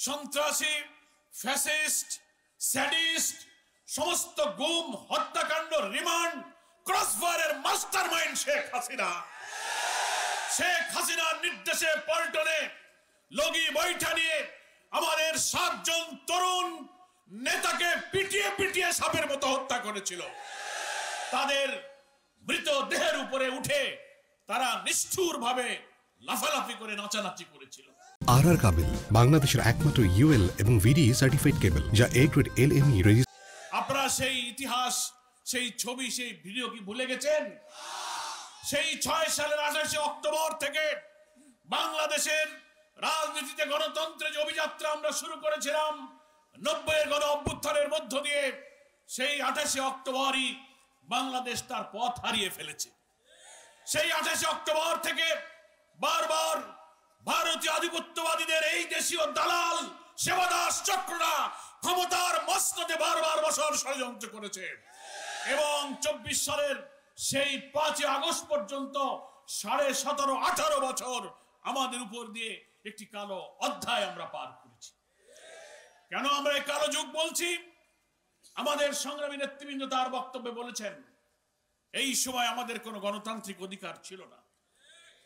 সন্ত্রাসী, fascist, sadist, সমস্ত গুম, হত্যাকাণ্ড, রিমান্ড, ক্রসফায়ারের মাস্টারমাইন্ড শেখ হাসিনা। শেখ হাসিনার নির্দেশে পল্টনে লগি বৈঠা নিয়ে আমাদের 7 জন তরুণ নেতাকে পিটিয়ে পিটিয়ে সাপের মতো হত্যা করেছিল। তাদের মৃতদেহের উপরে উঠে তারা নিষ্ঠুরভাবে লাফালাফি করে নাচানাচি করেছিল। আরআর কাবেল বাংলাদেশের একমাত্র ইউএল এবং ভিডি সার্টিফাইড কেবল যা এ গ্রেড এলএমই রেজিস্টার। আপনারা সেই ইতিহাস, সেই ছবি, সেই ভিডিও কি ভুলে গেছেন? সেই 6 সালের 28 অক্টোবর থেকে বাংলাদেশের রাজনীতিতে গণতন্ত্রের যে অভিযাত্রা আমরা শুরু করেছিলাম 90-এর গণ অভ্যুত্থানের মধ্য দিয়ে, সেই 28 অক্টোবরই বাংলাদেশ তার পথ হারিয়ে ফেলেছে। সেই 28 অক্টোবর থেকে বারবার ভারতীয় আধিপত্যবাদীদের এই দেশীয় দালাল সেবাদাস চক্ররা ক্ষমতার মসনদে বারবার বসার ষড়যন্ত্র করেছে এবং 24 সালের সেই 5 আগস্ট পর্যন্ত 17.5-18 বছর আমাদের উপর দিয়ে একটি কালো অধ্যায় আমরা পার করেছি। কেন আমরা এই কালো যুগ বলছি? আমাদের সংগ্রামী নেতৃবৃন্দ তার বক্তব্যে বলেছেন, এই সময় আমাদের কোনো গণতান্ত্রিক অধিকার ছিল না,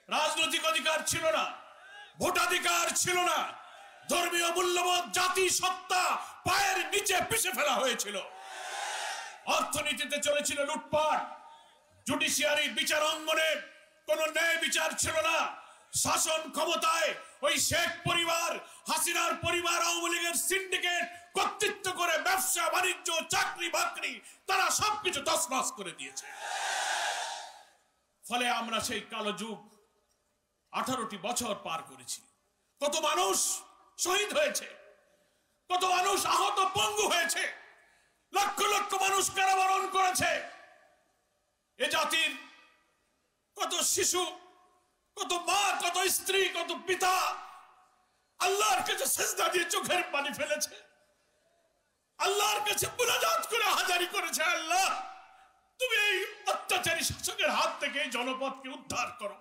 রাজনৈতিক অধিকার ছিল না, ভোটাধিকার ছিল না, ধর্মীয় মূল্যবোধ, জাতি সত্তা পায়ের নিচে পিষে ফেলা হয়েছিল, অর্থনীতিতে চলেছিল লুটপাট, জুডিশিয়ারি বিচার অঙ্গনে কোনো ন্যায় বিচার ছিল না, শাসন ক্ষমতায় ওই শেখ পরিবার, হাসিনার পরিবার, আওয়ামী লীগের সিন্ডিকেট কর্তৃত্ব করে ব্যবসা বাণিজ্য, চাকরি বাকরি তারা সবকিছু তছনছ করে দিয়েছে। ফলে আমরা সেই কালো যুগ 18টি বছর পার করেছি। কত মানুষ শহীদ হয়েছে, কত মানুষ আহত পঙ্গু হয়েছে, লক্ষ লক্ষ মানুষ কারাবরণ করেছে। এ জাতির কত শিশু, কত মা, কত স্ত্রী, কত পিতা আল্লাহর কাছে সিজদা দিয়ে চোখের পানি ফেলেছে, আল্লাহর কাছে মুনাজাত করে হাজারি করেছে, আল্লাহ তুমি এই অত্যাচারী শাসকের হাত থেকে এই জনপদকে উদ্ধার করো।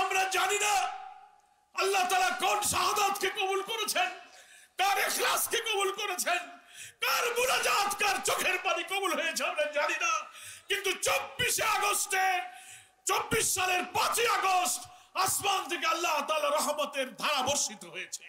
আমরা জানি না আল্লাহ তাআলা কোন শাহাদাতকে কবুল করেছেন, কার ইখলাসকে কবুল করেছেন, কার মুনাজাত, কার চোখের পানি কবুল হয়েছে আমরা জানি না। কিন্তু 24 সালের 5 আগস্ট আসমান থেকে আল্লাহ তাআলা রহমতের ধারা বর্ষিত হয়েছে।